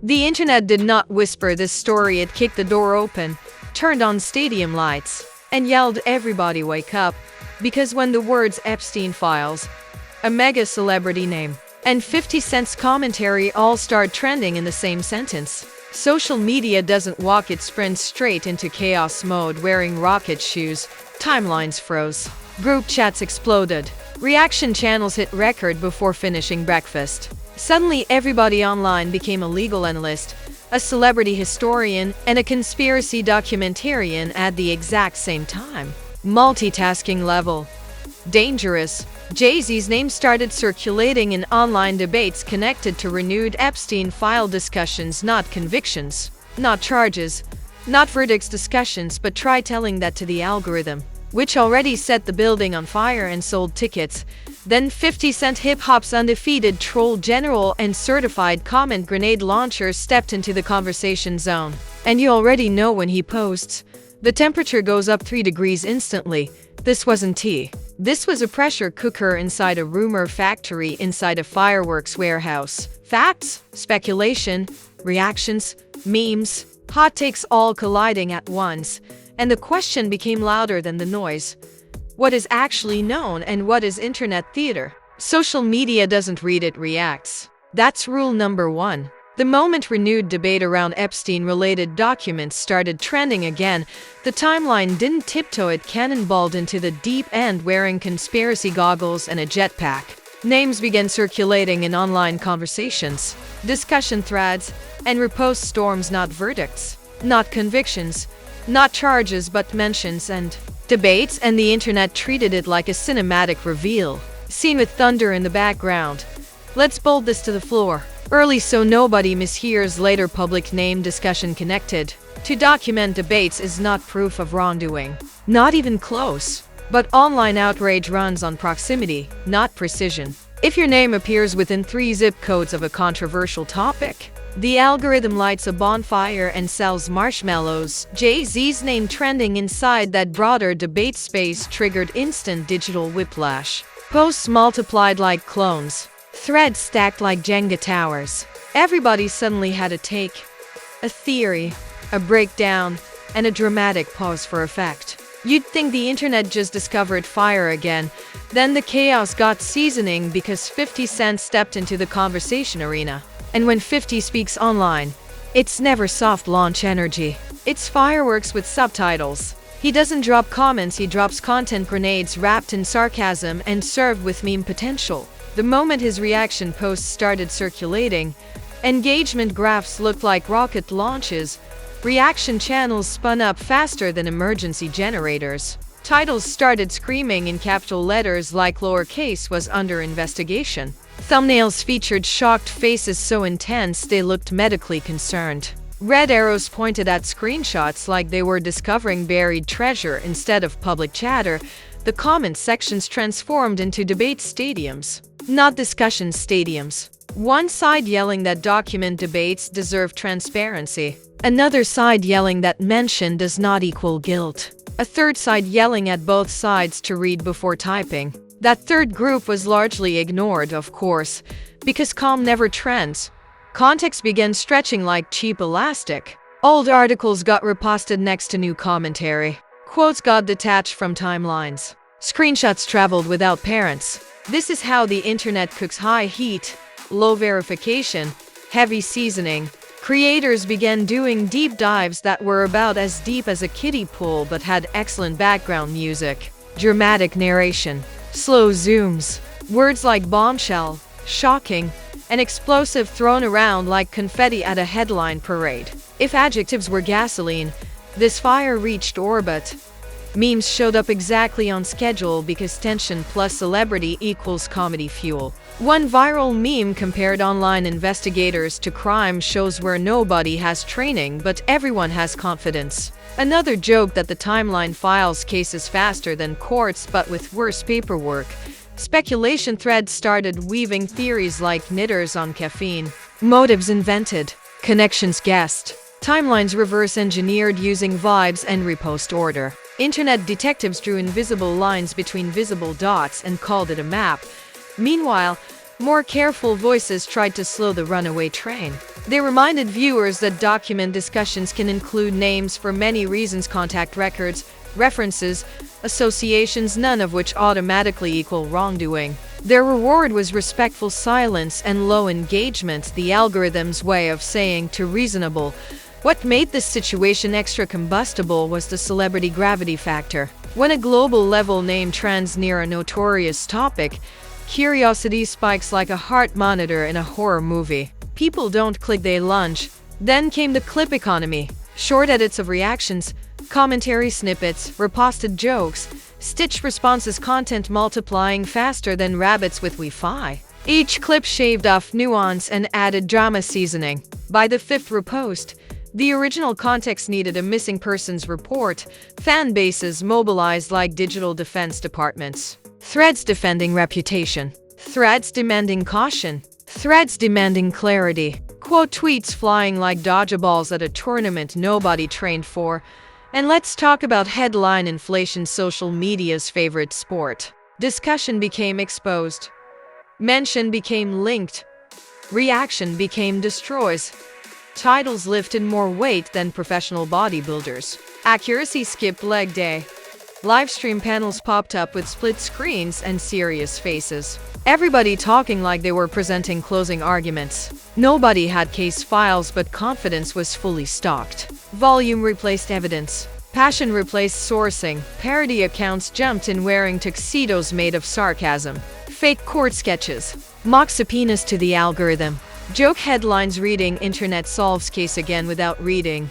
The internet did not whisper this story, it kicked the door open, turned on stadium lights, and yelled, "Everybody wake up," because when the words Epstein files, a mega celebrity name, and 50 Cent's commentary all start trending in the same sentence, social media doesn't walk, it sprints straight into chaos mode. Wearing rocket shoes, timelines froze, group chats exploded, reaction channels hit record before finishing breakfast. Suddenly everybody online became a legal analyst, a celebrity historian, and a conspiracy documentarian at the exact same time. Multitasking level. Dangerous. Jay-Z's name started circulating in online debates connected to renewed Epstein file discussions, not convictions, not charges, not verdicts, discussions, but try telling that to the algorithm, which already set the building on fire and sold tickets. Then 50 Cent, hip-hop's undefeated troll general and certified comment grenade launcher, stepped into the conversation zone. And you already know when he posts, the temperature goes up 3 degrees instantly. This wasn't tea. This was a pressure cooker inside a rumor factory, inside a fireworks warehouse. Facts, speculation, reactions, memes, hot takes all colliding at once. And the question became louder than the noise. What is actually known and what is internet theater? Social media doesn't read, it reacts. That's rule number 1. The moment renewed debate around Epstein-related documents started trending again, the timeline didn't tiptoe, it cannonballed into the deep end wearing conspiracy goggles and a jetpack. Names began circulating in online conversations, discussion threads, and repost storms, not verdicts, not convictions, not charges, but mentions and debates, and the internet treated it like a cinematic reveal, seen with thunder in the background. Let's bolt this to the floor early so nobody mishears later. Public name discussion connected to document debates is not proof of wrongdoing, not even close. But online outrage runs on proximity, not precision. If your name appears within 3 zip codes of a controversial topic, the algorithm lights a bonfire and sells marshmallows. Jay-Z's name trending inside that broader debate space triggered instant digital whiplash. Posts multiplied like clones. Threads stacked like Jenga towers. Everybody suddenly had a take, a theory, a breakdown, and a dramatic pause for effect. You'd think the internet just discovered fire again. Then the chaos got seasoning because 50 Cent stepped into the conversation arena. And when 50 speaks online, it's never soft launch energy. It's fireworks with subtitles. He doesn't drop comments, he drops content grenades wrapped in sarcasm and served with meme potential. The moment his reaction posts started circulating, engagement graphs looked like rocket launches. Reaction channels spun up faster than emergency generators. Titles started screaming in capital letters like lowercase was under investigation. Thumbnails featured shocked faces so intense they looked medically concerned. Red arrows pointed at screenshots like they were discovering buried treasure instead of public chatter. The comment sections transformed into debate stadiums, not discussion stadiums. One side yelling that document debates deserve transparency. Another side yelling that mention does not equal guilt. A third side yelling at both sides to read before typing. That third group was largely ignored, of course, because calm never trends. Context began stretching like cheap elastic. Old articles got reposted next to new commentary. Quotes got detached from timelines. Screenshots traveled without parents. This is how the internet cooks: high heat, low verification, heavy seasoning. Creators began doing deep dives that were about as deep as a kiddie pool but had excellent background music, dramatic narration, slow zooms, words like bombshell, shocking, and explosive thrown around like confetti at a headline parade. If adjectives were gasoline, this fire reached orbit. Memes showed up exactly on schedule because tension plus celebrity equals comedy fuel. One viral meme compared online investigators to crime shows where nobody has training but everyone has confidence. Another joked that the timeline files cases faster than courts but with worse paperwork. Speculation threads started weaving theories like knitters on caffeine. Motives invented. Connections guessed. Timelines reverse engineered using vibes and repost order. Internet detectives drew invisible lines between visible dots and called it a map. Meanwhile, More careful voices tried to slow the runaway train. They reminded viewers that document discussions can include names for many reasons, contact records, references, associations, none of which automatically equal wrongdoing. Their reward was respectful silence and low engagement, the algorithm's way of saying to reasonable. What made this situation extra combustible was the celebrity gravity factor. When a global level name trends near a notorious topic, curiosity spikes like a heart monitor in a horror movie. People don't click, they lunge. Then came the clip economy. Short edits of reactions, commentary snippets, reposted jokes, stitched responses, content multiplying faster than rabbits with Wi-Fi. Each clip shaved off nuance and added drama seasoning. By the fifth repost, the original context needed a missing persons report. Fan bases mobilized like digital defense departments. Threads defending reputation. Threads demanding caution. Threads demanding clarity. Quote tweets flying like dodgeballs at a tournament nobody trained for. And let's talk about headline inflation, social media's favorite sport. Discussion became exposed. Mention became linked. Reaction became destroys. Titles lifted more weight than professional bodybuilders. Accuracy skipped leg day. Livestream panels popped up with split screens and serious faces. Everybody talking like they were presenting closing arguments. Nobody had case files, but confidence was fully stocked. Volume replaced evidence. Passion replaced sourcing. Parody accounts jumped in wearing tuxedos made of sarcasm. Fake court sketches. Mock subpoenas to the algorithm. Joke headlines reading internet solves case again without reading.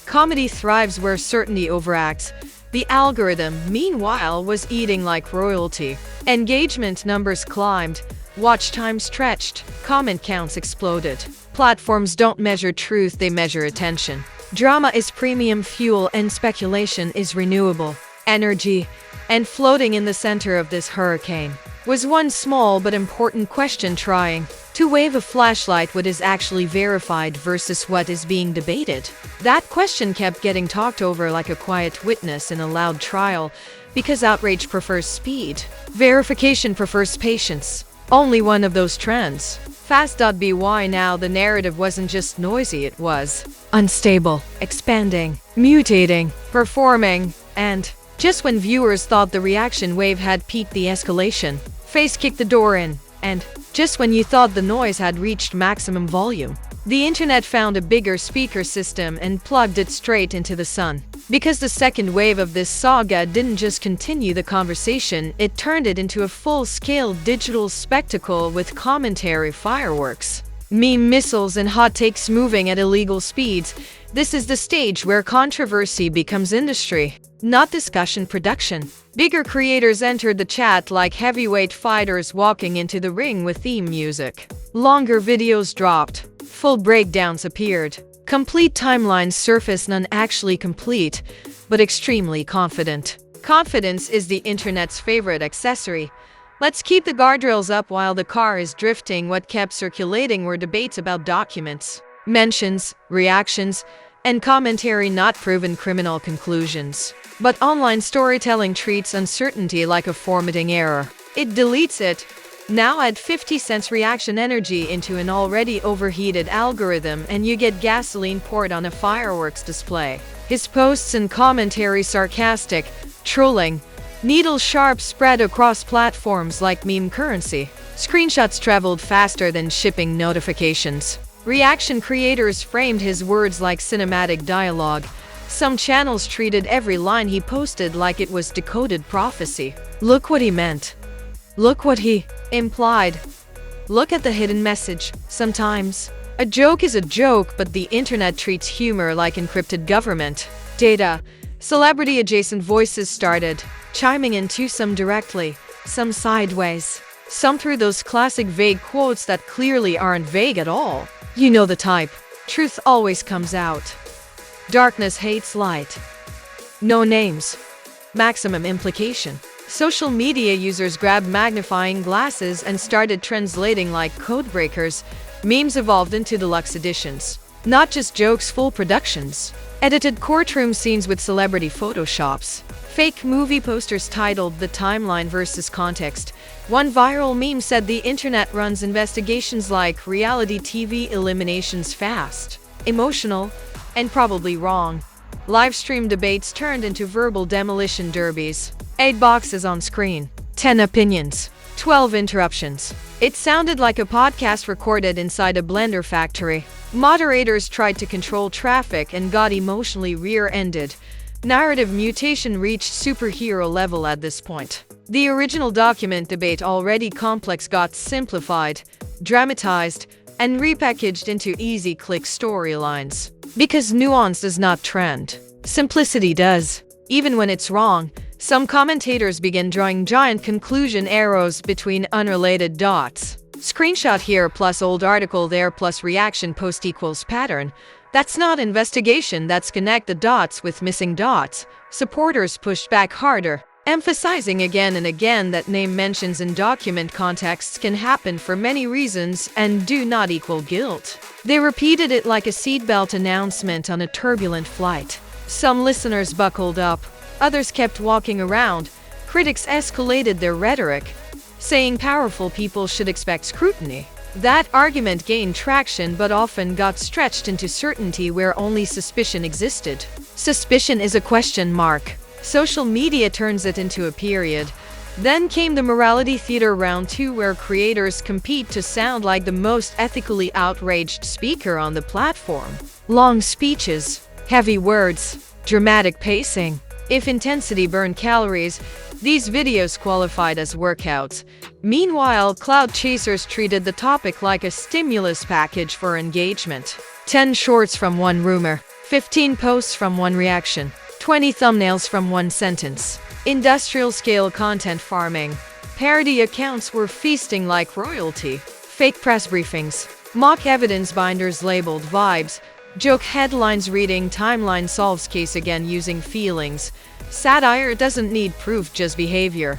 Comedy thrives where certainty overacts. The algorithm, meanwhile, was eating like royalty. Engagement numbers climbed. Watch time stretched. Comment counts exploded. Platforms don't measure truth, they measure attention. Drama is premium fuel and speculation is renewable energy. And floating in the center of this hurricane was one small but important question, trying to wave a flashlight what is actually verified versus what is being debated. That question kept getting talked over like a quiet witness in a loud trial, because outrage prefers speed. Verification prefers patience. Only one of those trends. Fast.by now the narrative wasn't just noisy, it was unstable, expanding, mutating, performing, and just when viewers thought the reaction wave had peaked, the escalation phase kicked the door in, and just when you thought the noise had reached maximum volume, the internet found a bigger speaker system and plugged it straight into the sun. Because the second wave of this saga didn't just continue the conversation, it turned it into a full-scale digital spectacle with commentary fireworks, meme missiles, and hot takes moving at illegal speeds. This is the stage where controversy becomes industry, not discussion production. Bigger creators entered the chat like heavyweight fighters walking into the ring with theme music. Longer videos dropped. Full breakdowns appeared. Complete timelines surfaced, none actually complete, but extremely confident. Confidence is the internet's favorite accessory. Let's keep the guardrails up while the car is drifting. What kept circulating were debates about documents, mentions, reactions, and commentary, not proven criminal conclusions. But online storytelling treats uncertainty like a formatting error. It deletes it. Now add 50 cents reaction energy into an already overheated algorithm and you get gasoline poured on a fireworks display. His posts and commentary sarcastic, trolling, needle-sharp, spread across platforms like meme currency. Screenshots traveled faster than shipping notifications. Reaction creators framed his words like cinematic dialogue. Some channels treated every line he posted like it was decoded prophecy. Look what he meant. Look what he implied. Look at the hidden message. Sometimes a joke is a joke, but the internet treats humor like encrypted government data. Celebrity-adjacent voices started chiming in too, some directly, some sideways, some through those classic vague quotes that clearly aren't vague at all. You know the type. Truth always comes out. Darkness hates light. No names. Maximum implication. Social media users grabbed magnifying glasses and started translating like codebreakers. Memes evolved into deluxe editions. Not just jokes, full productions. Edited courtroom scenes with celebrity photoshops. Fake movie posters titled The Timeline versus Context. One viral meme said the internet runs investigations like reality TV eliminations fast. Emotional, and probably wrong. Livestream debates turned into verbal demolition derbies. 8 boxes on screen. 10 opinions. 12 interruptions. It sounded like a podcast recorded inside a blender factory. Moderators tried to control traffic and got emotionally rear-ended. Narrative mutation reached superhero level at this point. The original document debate, already complex, got simplified, dramatized, and repackaged into easy-click storylines. Because nuance does not trend. Simplicity does. Even when it's wrong, some commentators begin drawing giant conclusion arrows between unrelated dots. Screenshot here plus old article there plus reaction post equals pattern. That's not investigation, that's connect the dots with missing dots. Supporters pushed back harder, emphasizing again and again that name mentions in document contexts can happen for many reasons and do not equal guilt. They repeated it like a seatbelt announcement on a turbulent flight. Some listeners buckled up, others kept walking around. Critics escalated their rhetoric, saying powerful people should expect scrutiny. That argument gained traction but often got stretched into certainty where only suspicion existed. Suspicion is a question mark. Social media turns it into a period. Then came the morality theater round 2, where creators compete to sound like the most ethically outraged speaker on the platform. Long speeches, heavy words, dramatic pacing. If intensity burned calories, these videos qualified as workouts. Meanwhile, cloud chasers treated the topic like a stimulus package for engagement. 10 shorts from one rumor, 15 posts from one reaction, 20 thumbnails from one sentence. Industrial-scale content farming. Parody accounts were feasting like royalty. Fake press briefings. Mock evidence binders labeled vibes. Joke headlines reading timeline solves case again using feelings. Satire doesn't need proof, just behavior.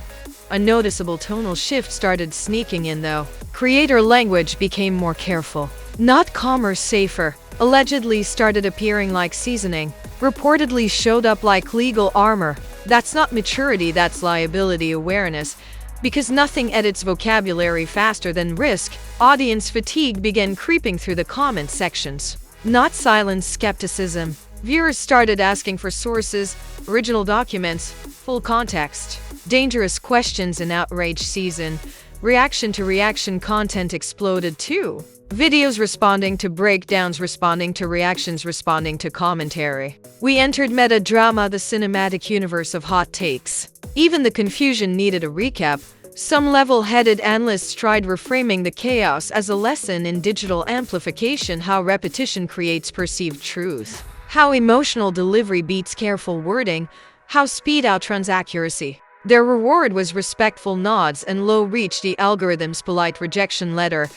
A noticeable tonal shift started sneaking in though. Creator language became more careful. Not calmer, safer. Allegedly started appearing like seasoning. Reportedly showed up like legal armor. That's not maturity, that's liability awareness. Because nothing edits vocabulary faster than risk, audience fatigue began creeping through the comment sections. Not silence, skepticism. Viewers started asking for sources, original documents, full context. Dangerous questions in outrage season. Reaction to reaction content exploded too. Videos responding to breakdowns, responding to reactions, responding to commentary. We entered meta drama, the cinematic universe of hot takes. Even the confusion needed a recap. Some level-headed analysts tried reframing the chaos as a lesson in digital amplification, how repetition creates perceived truth, how emotional delivery beats careful wording, how speed outruns accuracy. Their reward was respectful nods and low reach the algorithm's polite rejection letter.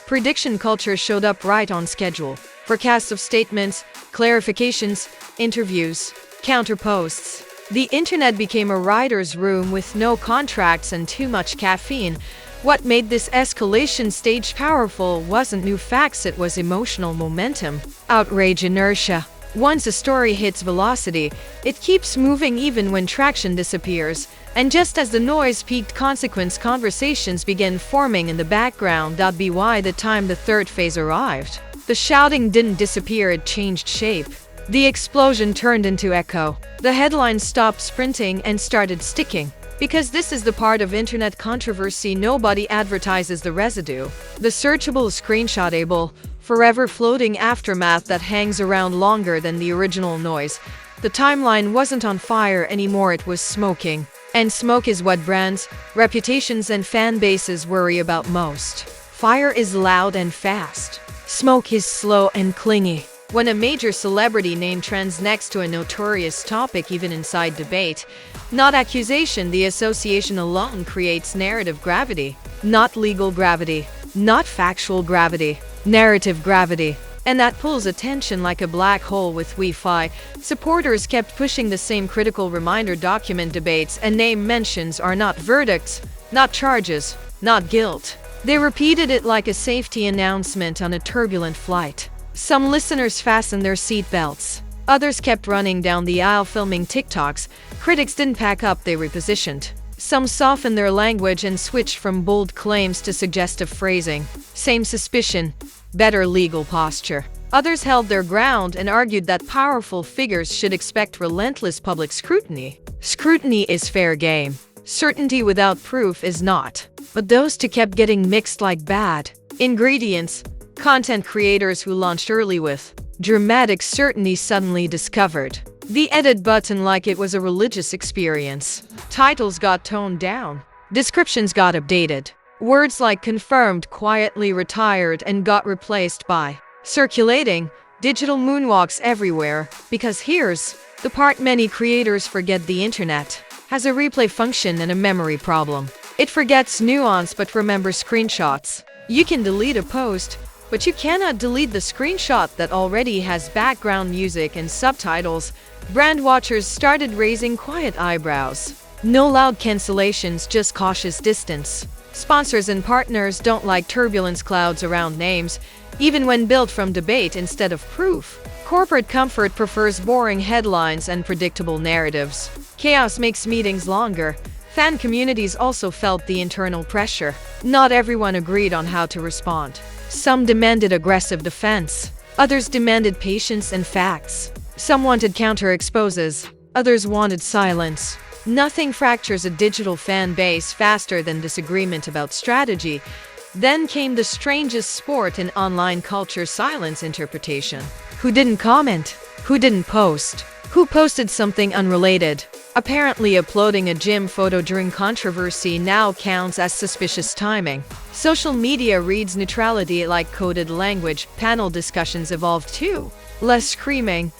Prediction culture showed up right on schedule. Forecasts of statements, clarifications, interviews, counterposts. The internet became a writer's room with no contracts and too much caffeine. What made this escalation stage powerful wasn't new facts, it was emotional momentum. Outrage inertia. Once a story hits velocity, it keeps moving even when traction disappears. And just as the noise peaked, consequence conversations began forming in the background. That'd be why the time the third phase arrived. The shouting didn't disappear, it changed shape. The explosion turned into echo. The headlines stopped sprinting and started sticking. Because this is the part of internet controversy nobody advertises: the residue. The searchable, screenshotable, forever floating aftermath that hangs around longer than the original noise. The timeline wasn't on fire anymore, it was smoking. And smoke is what brands, reputations, and fan bases worry about most. Fire is loud and fast. Smoke is slow and clingy. When a major celebrity name trends next to a notorious topic, even inside debate, not accusation, the association alone creates narrative gravity. Not legal gravity, not factual gravity, narrative gravity. And that pulls attention like a black hole with Wi-Fi. Supporters kept pushing the same critical reminder: document debates and name mentions are not verdicts, not charges, not guilt. They repeated it like a safety announcement on a turbulent flight. Some listeners fastened their seatbelts. Others kept running down the aisle filming TikToks. Critics didn't pack up, they repositioned. Some softened their language and switched from bold claims to suggestive phrasing. Same suspicion, better legal posture. Others held their ground and argued that powerful figures should expect relentless public scrutiny. Scrutiny is fair game. Certainty without proof is not. But those two kept getting mixed like bad ingredients. Content creators who launched early with dramatic certainty suddenly discovered the edit button like it was a religious experience. Titles got toned down. Descriptions got updated. Words like confirmed quietly retired and got replaced by circulating. Digital moonwalks everywhere. Because here's the part many creators forget: the internet has a replay function and a memory problem. It forgets nuance but remembers screenshots. You can delete a post, but you cannot delete the screenshot that already has background music and subtitles. Brand watchers started raising quiet eyebrows. No loud cancellations, just cautious distance. Sponsors and partners don't like turbulence clouds around names, even when built from debate instead of proof. Corporate comfort prefers boring headlines and predictable narratives. Chaos makes meetings longer. Fan communities also felt the internal pressure. Not everyone agreed on how to respond. Some demanded aggressive defense. Others demanded patience and facts. Some wanted counter-exposes. Others wanted silence. Nothing fractures a digital fan base faster than disagreement about strategy. Then came the strangest sport in online culture: silence interpretation. Who didn't comment? Who didn't post? Who posted something unrelated? Apparently uploading a gym photo during controversy now counts as suspicious timing. Social media reads neutrality like coded language. Panel discussions evolved too. Less screaming,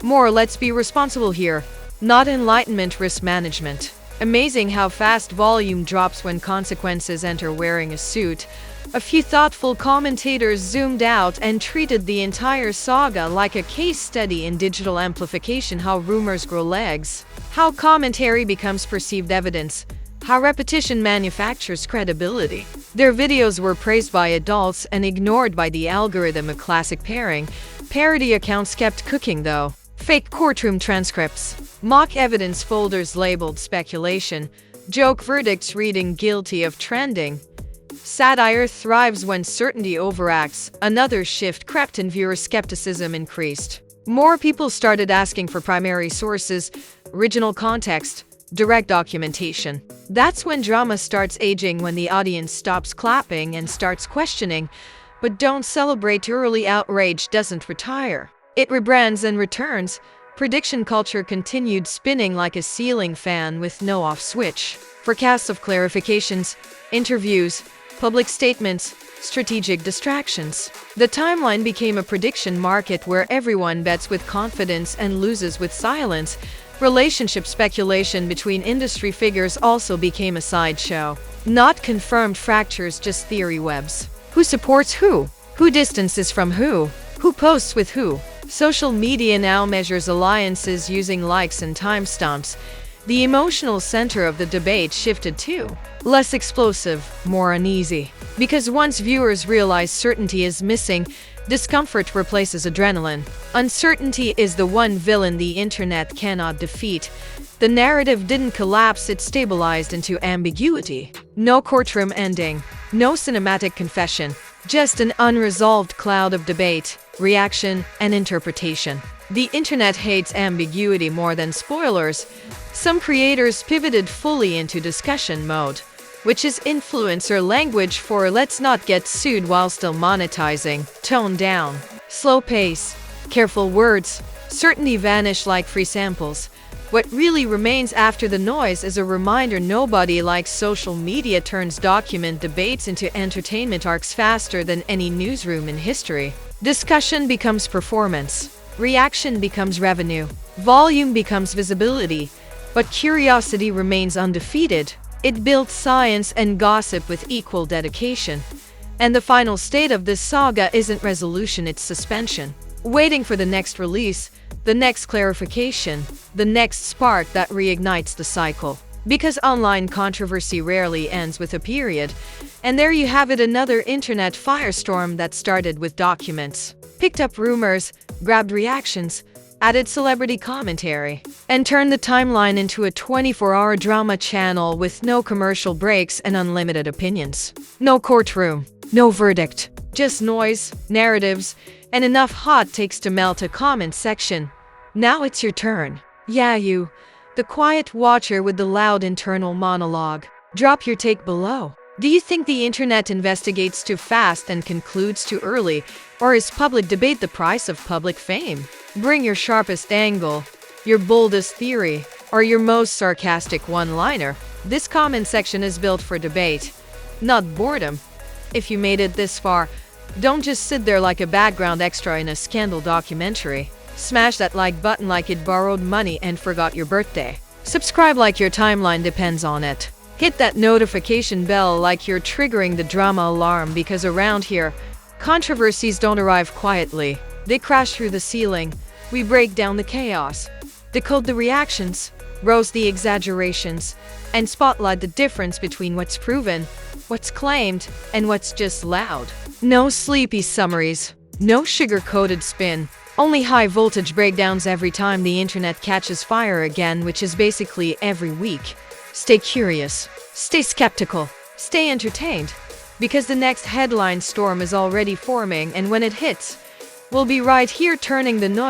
more let's be responsible here. Not enlightenment, risk management. Amazing how fast volume drops when consequences enter. Wearing a suit. A few thoughtful commentators zoomed out and treated the entire saga like a case study in digital amplification: how rumors grow legs, how commentary becomes perceived evidence, how repetition manufactures credibility. Their videos were praised by adults and ignored by the algorithm, a classic pairing. Parody accounts kept cooking though. Fake courtroom transcripts, mock evidence folders labeled speculation, joke verdicts reading guilty of trending. Satire thrives when certainty overacts. Another shift crept in: viewer skepticism increased. More people started asking for primary sources, original context, direct documentation. That's when drama starts aging, when the audience stops clapping and starts questioning. But don't celebrate early. Outrage doesn't retire. It rebrands and returns. Prediction culture continued spinning like a ceiling fan with no off switch. Forecasts of clarifications, interviews, public statements, strategic distractions. The timeline became a prediction market where everyone bets with confidence and loses with silence. Relationship speculation between industry figures also became a sideshow. Not confirmed fractures, just theory webs. Who supports who? Who distances from who? Who posts with who? Social media now measures alliances using likes and timestamps. The emotional center of the debate shifted too. Less explosive, more uneasy. Because once viewers realize certainty is missing, discomfort replaces adrenaline. Uncertainty is the one villain the internet cannot defeat. The narrative didn't collapse, it stabilized into ambiguity. No courtroom ending, no cinematic confession, just an unresolved cloud of debate, reaction, and interpretation. The internet hates ambiguity more than spoilers. Some creators pivoted fully into discussion mode, which is influencer language for let's not get sued while still monetizing. Tone down, slow pace, careful words. Certainty vanished like free samples. What really remains after the noise is a reminder nobody likes. Social media turns document debates into entertainment arcs faster than any newsroom in history. Discussion becomes performance. Reaction becomes revenue. Volume becomes visibility. But curiosity remains undefeated. It built science and gossip with equal dedication. And the final state of this saga isn't resolution, it's suspension. Waiting for the next release, the next clarification, the next spark that reignites the cycle. Because online controversy rarely ends with a period. And there you have it, another internet firestorm that started with documents. picked up rumors, grabbed reactions, added celebrity commentary, and turned the timeline into a 24-hour drama channel with no commercial breaks and unlimited opinions. No courtroom, no verdict, just noise, narratives, and enough hot takes to melt a comment section. Now it's your turn. Yeah, you, the quiet watcher with the loud internal monologue. Drop your take below. Do you think the internet investigates too fast and concludes too early, or is public debate the price of public fame? Bring your sharpest angle, your boldest theory, or your most sarcastic one-liner. This comment section is built for debate, not boredom. If you made it this far, don't just sit there like a background extra in a scandal documentary. Smash that like button like it borrowed money and forgot your birthday. Subscribe like your timeline depends on it. Hit that notification bell like you're triggering the drama alarm, because around here, controversies don't arrive quietly. They crash through the ceiling. We break down the chaos, decode the reactions, roast the exaggerations, and spotlight the difference between what's proven, what's claimed, and what's just loud. No sleepy summaries, no sugar-coated spin, only high-voltage breakdowns every time the internet catches fire again, which is basically every week. Stay curious, stay skeptical, stay entertained, because the next headline storm is already forming, and when it hits, we'll be right here turning the noise